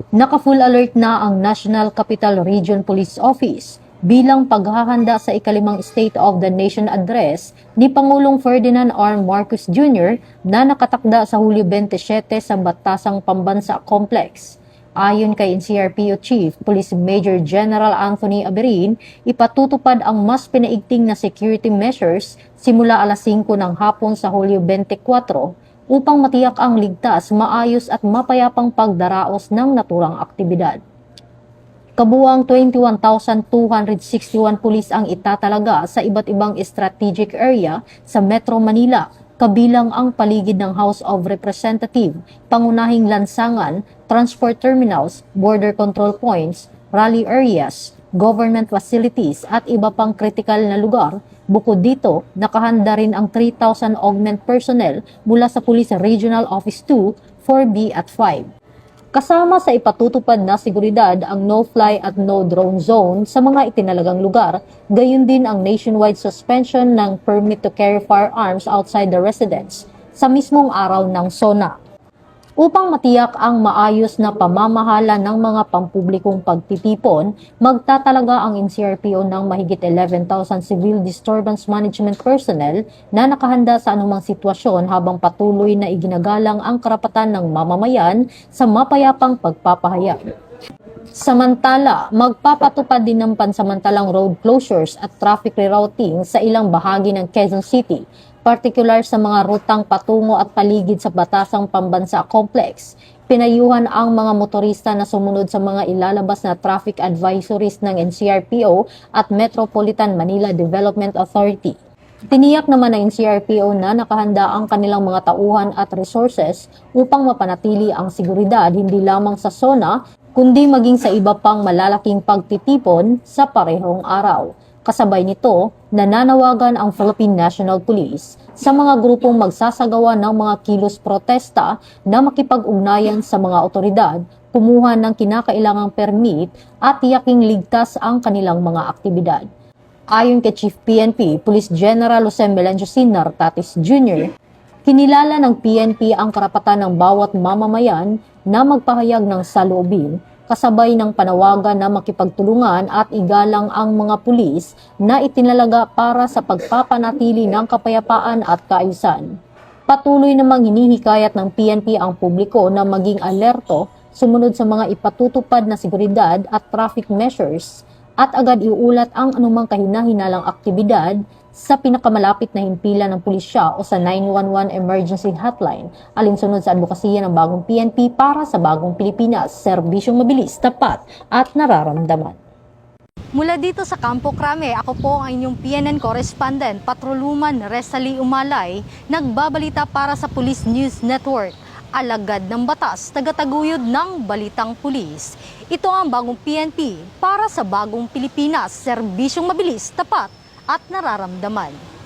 Naka-full alert na ang National Capital Region Police Office bilang paghahanda sa ikalimang State of the Nation Address ni Pangulong Ferdinand R. Marcos Jr. na nakatakda sa Hulyo 27 sa Batasang Pambansa Complex. Ayon kay NCRPO Chief Police Major General Anthony Aberin, ipatutupad ang mas pinaigting na security measures simula alas 5 ng hapon sa Hulyo 24 upang matiyak ang ligtas, maayos at mapayapang pagdaraos ng naturang aktibidad. Kabuang 21,261 pulis ang itatalaga sa iba't ibang strategic area sa Metro Manila, kabilang ang paligid ng House of Representatives, pangunahing lansangan, transport terminals, border control points, rally areas, government facilities at iba pang kritikal na lugar. Bukod dito, nakahanda rin ang 3,000 augment personnel mula sa Police Regional Office 2, 4B at 5. Kasama sa ipatutupad na seguridad ang no-fly at no-drone zone sa mga itinalagang lugar, gayon din ang nationwide suspension ng permit to carry firearms outside the residence sa mismong araw ng SONA. Upang matiyak ang maayos na pamamahala ng mga pampublikong pagtitipon, magtatalaga ang NCRPO ng mahigit 11,000 civil disturbance management personnel na nakahanda sa anumang sitwasyon habang patuloy na iginagalang ang karapatan ng mamamayan sa mapayapang pagpapahayag. Samantala, magpapatupad din ng pansamantalang road closures at traffic rerouting sa ilang bahagi ng Quezon City, partikular sa mga rutang patungo at paligid sa Batasang Pambansa Complex. Pinayuhan ang mga motorista na sumunod sa mga ilalabas na traffic advisories ng NCRPO at Metropolitan Manila Development Authority. Tiniyak naman ng NCRPO na nakahanda ang kanilang mga tauhan at resources upang mapanatili ang seguridad hindi lamang sa SONA, kundi maging sa iba pang malalaking pagtitipon sa parehong araw. Kasabay nito, nananawagan ang Philippine National Police sa mga grupong magsasagawa ng mga kilos protesta na makipag-ugnayan sa mga otoridad, kumuha ng kinakailangang permit at tiyaking ligtas ang kanilang mga aktibidad. Ayon kay Chief PNP, Police General Jose Melencio Nartatis Jr., kinilala ng PNP ang karapatan ng bawat mamamayan na magpahayag ng saloobin, kasabay ng panawagan na makipagtulungan at igalang ang mga pulis na itinalaga para sa pagpapanatili ng kapayapaan at kaayusan. Patuloy namang hinihikayat ng PNP ang publiko na maging alerto, sumunod sa mga ipatutupad na seguridad at traffic measures at agad iulat ang anumang kahina-hinalang aktibidad sa pinakamalapit na himpilan ng pulisya o sa 911 emergency hotline, alinsunod sa advokasya ng bagong PNP para sa bagong Pilipinas, serbisyong mabilis, tapat at nararamdaman. Mula dito sa Campo Crame, ako po ang inyong PNN correspondent, Patroluman Resali Umalay, nagbabalita para sa Police News Network. Alagad ng batas, tagataguyod ng balitang pulis. Ito ang bagong PNP para sa bagong Pilipinas, serbisyong mabilis, tapat at nararamdaman.